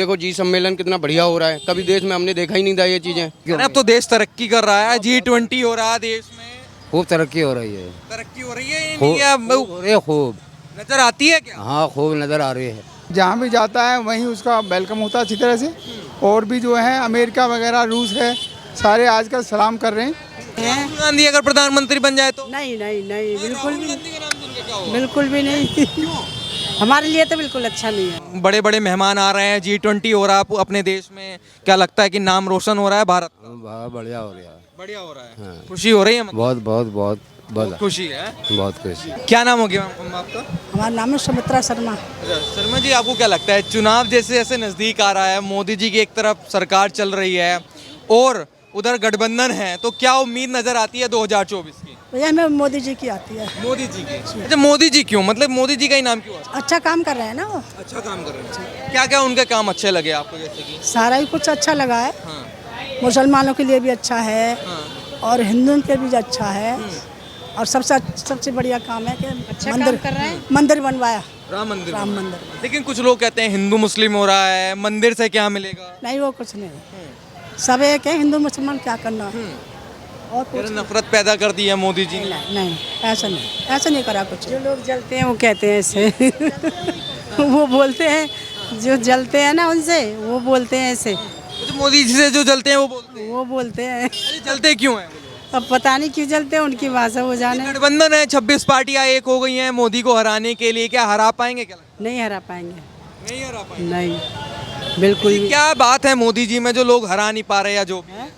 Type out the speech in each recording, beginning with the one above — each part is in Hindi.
देखो जी सम्मेलन कितना बढ़िया हो रहा है, कभी देश में हमने देखा ही नहीं था ये चीजें। अब तो देश तरक्की कर रहा है, G20 हो रहा है देश में, खूब तरक्की हो रही है। तरक्की हो रही है खूब या हो रही है, खूब नजर आती है क्या? हाँ खूब नज़र आ रही है। जहाँ भी जाता है वहीं उसका वेलकम होता है अच्छी तरह से। और भी जो है अमेरिका वगैरह रूस है, सारे आजकल सलाम कर रहे हैं। राहुल गांधी अगर प्रधानमंत्री बन जाए तो? नहीं नहीं नहीं, बिल्कुल राहुल भी गांधी का नाम सुन के क्या होगा? बिल्कुल भी नहीं। हमारे लिए तो बिल्कुल अच्छा नहीं है। बड़े बड़े मेहमान आ रहे हैं, G20 हो रहा है अपने देश में, क्या लगता है कि नाम रोशन हो रहा है भारत का? बहुत बढ़िया हो रहा है। बढ़िया हो रहा है, हाँ। खुशी हो रही है मतलब? बहुत बहुत बहुत बहुत खुशी है। बहुत खुशी। क्या नाम हो गया मैम आपका? हमारा नाम है सुमित्रा शर्मा। शर्मा जी, आपको क्या लगता है चुनाव जैसे जैसे नजदीक आ रहा है, मोदी जी की एक तरफ सरकार चल रही है और उधर गठबंधन है, तो क्या उम्मीद नजर आती है 2024 की? भैया हमें मोदी जी की आती है। मोदी जी की? अच्छा, मोदी जी क्यों, मतलब मोदी जी का ही नाम क्यों आता अच्छा काम कर रहे हैं ना वो, है? अच्छा काम कर रहे हैं। क्या क्या उनके काम अच्छे लगे आपको, जैसे कि? सारा ही कुछ अच्छा लगा है। हाँ, मुसलमानों के लिए भी अच्छा है हाँ, और हिंदुओं के भी अच्छा है। और सबसे बढ़िया काम है कि अच्छा मंदिर कर रहे हैं, मंदिर बनवाया, राम मंदिर राम बना। मंदिर। लेकिन कुछ लोग कहते हैं हिंदू मुस्लिम हो रहा है, मंदिर से क्या मिलेगा? नहीं वो कुछ नहीं, सब एक है, हिंदू मुसलमान क्या करना और फिर कुछ नफरत पैदा कर दी है मोदी जी ने। नहीं, नहीं ऐसा नहीं करा कुछ। जो लोग जलते हैं वो कहते हैं ऐसे। वो बोलते हैं जो जलते हैं ना उनसे, वो बोलते हैं ऐसे, तो मोदी जी से जो जलते हैं वो बोलते हैं। अरे जलते क्यों हैं? अब पता नहीं क्यों जलते हैं, उनकी भाषा वो जाने। गठबंधन है, 26 पार्टियां एक हो गई हैं मोदी को हराने के लिए, क्या हरा पाएंगे? क्या लगता नहीं हरा पाएंगे, है? नहीं हरा पाएंगे। नहीं बिल्कुल भी। क्या बात है मोदी जी में जो लोग हरा नहीं पा रहे या जो भी?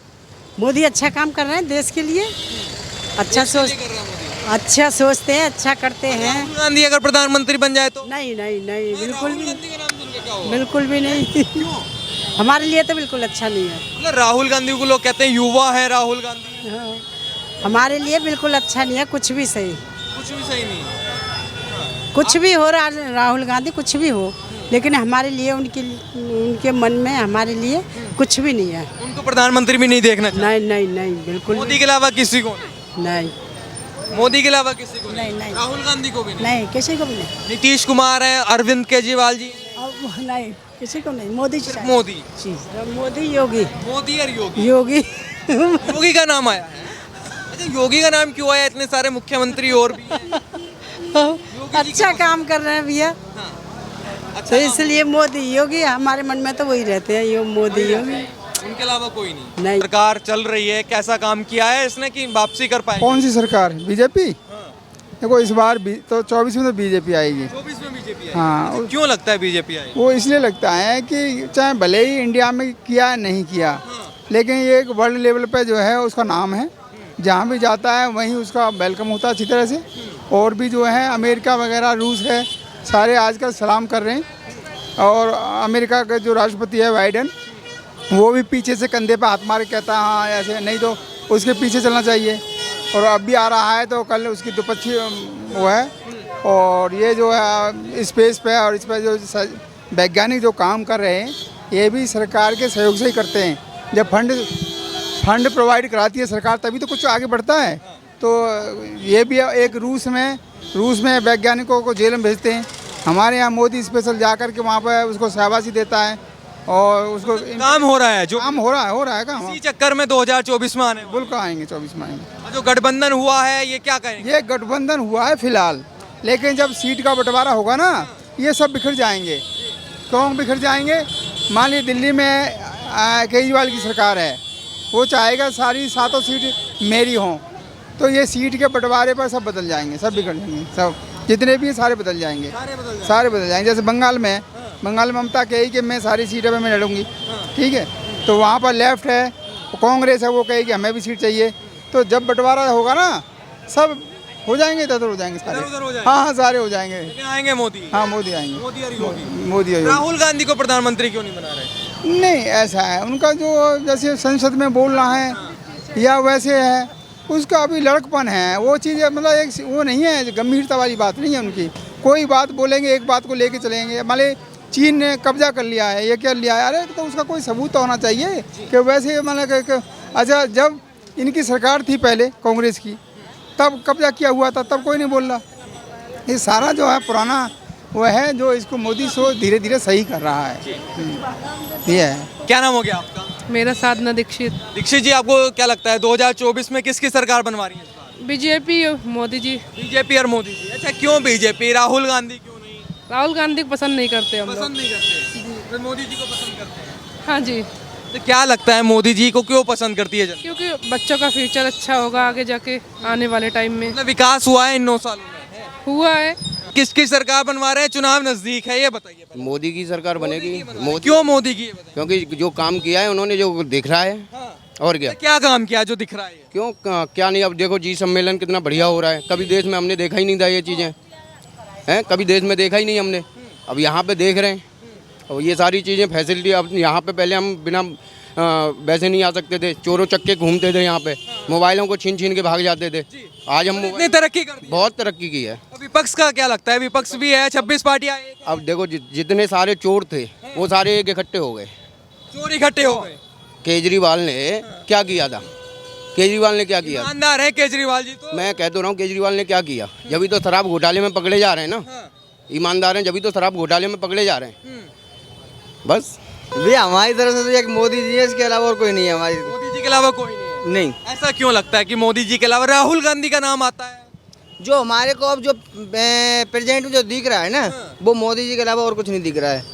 मोदी अच्छा काम कर रहे हैं देश के लिए, अच्छा सोच, कर रहा है मोदी। अच्छा सोचते हैं, अच्छा करते हैं। राहुल गांधी अगर प्रधानमंत्री बन जाए तो? नहीं नहीं नहीं, बिल्कुल राहुल भी गांधी का नाम सुन के क्या होगा? बिल्कुल भी नहीं। हमारे लिए तो बिल्कुल अच्छा नहीं है। मतलब राहुल गांधी को लोग कहते हैं युवा है राहुल गांधी, हाँ, हमारे लिए बिल्कुल अच्छा नहीं है, कुछ भी सही, कुछ भी सही नहीं है। कुछ भी हो रहा, राहुल गांधी कुछ भी हो, लेकिन हमारे लिए उनके मन में हमारे लिए कुछ भी नहीं है। उनको प्रधानमंत्री भी नहीं देखना चाहिए। नहीं नहीं नहीं, बिल्कुल मोदी के अलावा किसी को नहीं? नहीं मोदी के अलावा किसी को नहीं, नहीं। राहुल गांधी को भी नहीं? नहीं, किसी को भी नहीं। नीतीश कुमार है, अरविंद केजरीवाल जी? नहीं, किसी को नहीं, मोदी जी सिर्फ मोदी? जी, मोदी योगी मोदी और योगी? योगी। योगी का नाम आया है? अच्छा, योगी का नाम क्यों आया? इतने सारे मुख्यमंत्री और भी हैं। अच्छा काम कर रहे हैं भैया, तो इसलिए मोदी योगी, हमारे मन में तो वही रहते हैं, यो मोदी योगी, उनके अलावा कोई नहीं? नहीं। सरकार चल रही है, कैसा काम किया है इसने कि वापसी कर पाए? कौन सी सरकार? बीजेपी। देखो इस बार तो 24 में तो बीजेपी आएगी। 24 में बीजेपी आई? हाँ। अच्छा, क्यों लगता है बीजेपी आई? वो इसलिए लगता है कि चाहे भले ही इंडिया में किया नहीं किया, लेकिन ये एक वर्ल्ड लेवल पे जो है उसका नाम है। जहाँ भी जाता है वहीं उसका वेलकम होता है अच्छी तरह से। और भी जो है अमेरिका वगैरह रूस है, सारे आजकल सलाम कर रहे हैं। और अमेरिका का जो राष्ट्रपति है बाइडेन, वो भी पीछे से कंधे पे हाथ मार के कहता है हाँ ऐसे, नहीं तो उसके पीछे चलना चाहिए। और अब भी आ रहा है तो कल उसकी दुपच्छी वो है। और ये जो है स्पेस पे और इस पर जो वैज्ञानिक जो काम कर रहे हैं, ये भी सरकार के सहयोग से ही करते हैं। जब फंड प्रोवाइड कराती है सरकार, तभी तो कुछ आगे बढ़ता है। तो ये भी एक रूस में वैज्ञानिकों को जेल में भेजते हैं। हमारे यहाँ मोदी स्पेशल जा कर के वहाँ पर उसको शाबाशी देता है और उसको काम हो रहा है जो काम हो रहा है काम। इसी चक्कर में 2024 में आने बिल्कुल आएंगे, 24 में आएंगे। जो गठबंधन हुआ है ये क्या करेंगे? ये गठबंधन हुआ है फिलहाल, लेकिन जब सीट का बंटवारा होगा ना, ये सब बिखर जाएंगे। क्यों बिखर जाएंगे? मान लीजिए दिल्ली में केजरीवाल की सरकार है, वो चाहेगा सारी 7 सीट मेरी हों, तो ये सीट के बंटवारे पर सब बदल जाएंगे, सब बिगड़ जाएंगे, सब जितने भी सारे बदल जाएंगे, सारे बदल जाएंगे। जैसे बंगाल में ममता कही कि मैं सारी सीटों पर मैं लड़ूंगी, ठीक है, तो वहाँ पर लेफ्ट है, कांग्रेस है, वो कहेगी कि हमें भी सीट चाहिए। तो जब बंटवारा होगा ना, सब हो जाएंगे, इधर हो जाएंगे सारे। हाँ सारे हो जाएंगे। लेकिन आएंगे मोदी? हाँ मोदी आएंगे। मोदी और योगी? मोदी और योगी। राहुल गांधी को प्रधानमंत्री क्यों नहीं बना रहे? नहीं, ऐसा है उनका जो जैसे संसद में बोल रहा है या वैसे है, उसका अभी लड़कपन है। वो चीज़ मतलब एक वो नहीं है, गंभीरता वाली बात नहीं है उनकी। कोई बात बोलेंगे, एक बात को लेके चलेंगे। मान ली चीन ने कब्जा कर लिया है, ये क्या लिया है, अरे तो उसका कोई सबूत तो होना चाहिए कि वैसे मतलब। अच्छा, जब इनकी सरकार थी पहले कांग्रेस की, तब कब्जा किया हुआ था, तब कोई नहीं बोल रहा। ये सारा जो है पुराना वो है जो इसको मोदी सो धीरे धीरे सही कर रहा है। ये है। क्या नाम हो गया आपका? मेरा साधना दीक्षित। दीक्षित जी, आपको क्या लगता है 2024 में किसकी सरकार बनवा रही है इस बार? बीजेपी मोदी जी। बीजेपी और मोदी जी। अच्छा, क्यों बीजेपी? राहुल गांधी क्यों नहीं? राहुल गांधी को पसंद नहीं करते हम लोग। पसंद नहीं करते, फिर मोदी जी को पसंद करते हैं। हाँ जी, तो क्या लगता है मोदी जी को क्यों पसंद करती है जनता? क्योंकि बच्चों का फ्यूचर अच्छा होगा आगे जाके आने वाले टाइम में। मतलब विकास हुआ है इन 9 सालों में? हुआ है। किसकी सरकार बनवा रहे हैं? चुनाव नजदीक है, ये बताइए पहले। मोदी की सरकार बनेगी। मोदी, क्यों मोदी की? ये बताइए। क्योंकि जो काम किया है उन्होंने, जो दिख रहा है। हाँ। और क्या क्या काम किया जो दिख रहा है? क्यों क्या नहीं। अब देखो जी सम्मेलन कितना बढ़िया हो रहा है। कभी देश में हमने देखा ही नहीं था ये चीज़ें, हैं कभी देश में देखा ही नहीं हमने। अब यहाँ पे देख रहे हैं और ये सारी चीज़ें फैसिलिटी। अब यहाँ पे पहले हम बिना वैसे नहीं आ सकते थे, चोरों चक्के घूमते थे यहाँ पे, मोबाइलों को छीन छीन के भाग जाते थे। आज हम इतनी तरक्की कर दी। बहुत तरक्की की है। तो विपक्ष का क्या लगता है? विपक्ष भी है, 26 पार्टियां हैं। अब देखो जितने सारे चोर थे वो सारे एक इकट्ठे हो गए। चोर इकट्ठे हो गए। केजरीवाल ने क्या किया था? केजरीवाल ने क्या किया? ईमानदार है केजरीवाल जी तो। मैं कह तो रहा हूँ केजरीवाल ने क्या किया। जब तो शराब घोटाले में पकड़े जा रहे हैं ना, ईमानदार हैं, जब तो शराब घोटाले में पकड़े जा रहे हैं। बस भैया हमारी तरफ से तो एक मोदी जी है, इसके अलावा और कोई नहीं है हमारी। मोदी जी के अलावा कोई नहीं है? नहीं। ऐसा क्यों लगता है कि मोदी जी के अलावा राहुल गांधी का नाम आता है? जो हमारे को अब जो प्रेजेंट में जो दिख रहा है ना, वो मोदी जी के अलावा और कुछ नहीं दिख रहा है।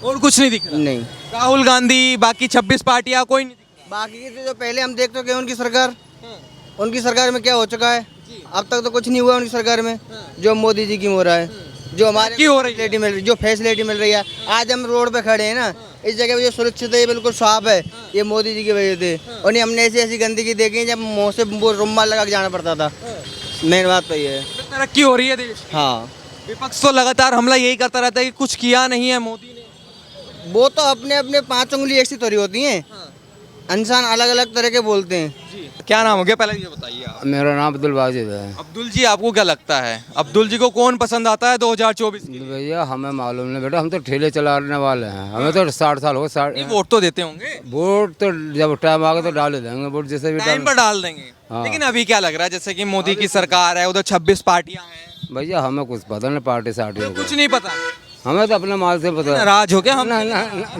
और कुछ नहीं दिख रहा? नहीं। राहुल गांधी, बाकी 26 पार्टियां, कोई नहीं दिख बाकी की जो पहले हम देख चुके हैं उनकी सरकार में क्या हो चुका है। अब तक तो कुछ नहीं हुआ उनकी सरकार में, जो मोदी जी की हो रहा है। जो हमारे की हो रही है? फैसिलिटी मिल रही, जो फैसिलिटी मिल रही है। आज हम रोड पे खड़े हैं ना, इस जगह पे जो सुरक्षित है, ये बिल्कुल साफ है, ये मोदी जी की वजह से। और नहीं, हमने ऐसी ऐसी गंदगी देखी है, जब मुँह से वो रुमाल लगा के जाना पड़ता था। मेन बात तो ये है। रहा? तरक्की हो रही है देश की। हाँ, विपक्ष तो लगातार हमला यही करता रहता है कि कुछ किया नहीं है मोदी ने। वो तो अपने अपने 5 उंगली एक सी थोड़ी होती हैं। इंसान अलग अलग तरह के बोलते हैं। जी, क्या नाम हो गया पहले ये बताइए आप? मेरा नाम अब्दुल वाजिद है। अब्दुल जी, आपको क्या लगता है अब्दुल जी को कौन पसंद आता है 2024 के लिए? भैया हमें मालूम नहीं बेटा, हम तो ठेले चलाने वाले हैं। हमें तो 60 साल हो गए। नहीं, वोट तो देते होंगे। वोट तो जब टाइम आ गया तो डाल देंगे वोट, जैसे भी टाइम पर डाल देंगे। हाँ। लेकिन अभी क्या लग रहा है, जैसे कि मोदी की सरकार है, उधर 26 पार्टियां हैं, भैया हमें कुछ पता नहीं पार्टी सार्टी तो हो कुछ नहीं पता। हमें तो अपने माल से पता है। नाराज हो गया हम?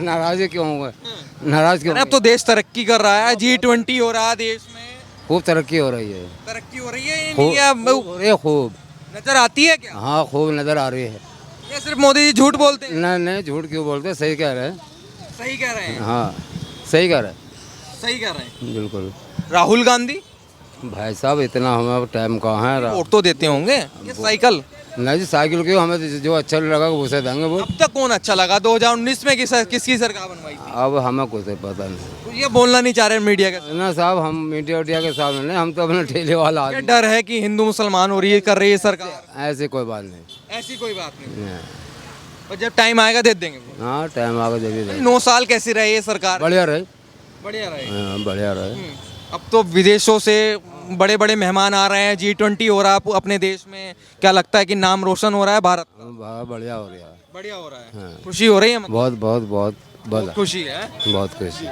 नाराज क्यों हुए? नाराज क्यों? अब तो देश तरक्की कर रहा है, G20 हो रहा है देश में, खूब तरक्की हो रही है। तरक्की हो रही है। खूब या अरे खूब नजर आती है क्या? हाँ खूब नजर आ रही है। या सिर्फ मोदी जी झूठ बोलते हैं? नहीं नहीं, झूठ क्यों बोलते, सही कह रहे हैं। सही कह रहे हैं। हाँ सही कह रहे हैं, सही कह रहे हैं। बिल्कुल। राहुल गांधी भाई साहब इतना हमें टाइम कहाँ है? वोट तो देते होंगे। ये साइकिल नहीं जी, साइकिल क्यों, हमें तो जो अच्छा लगा उसे देंगे वो। अब तक कौन अच्छा लगा? 2019 में किसकी सरकार बनवाई थी? अब हमें कुछ पता नहीं तो ये बोलना नहीं चाह रहे मीडिया के ना साहब, हम मीडिया उडिया के सामने नहीं, हम तो अपने ठेले वाला ये आदमी। डर है कि हिंदू मुसलमान हो रही है, कर रही है सरकार। ऐसी कोई बात नहीं। ऐसी कोई बात नहीं। नहीं। और जब टाइम आएगा दे देंगे वो। हाँ टाइम आगे दे भी देंगे। 9 साल कैसी रही है सरकार? बढ़िया रहे। बढ़िया रहे। हाँ, बढ़िया रहे। अब तो विदेशों से बड़े बड़े मेहमान आ रहे हैं, G20 हो रहा है अपने देश में। क्या लगता है कि नाम रोशन हो रहा है भारत का? बढ़िया हो रहा है। बढ़िया हो रहा है। हाँ। खुशी हो रही है मतलब? बहुत बहुत बहुत बहुत खुशी है। बहुत खुशी।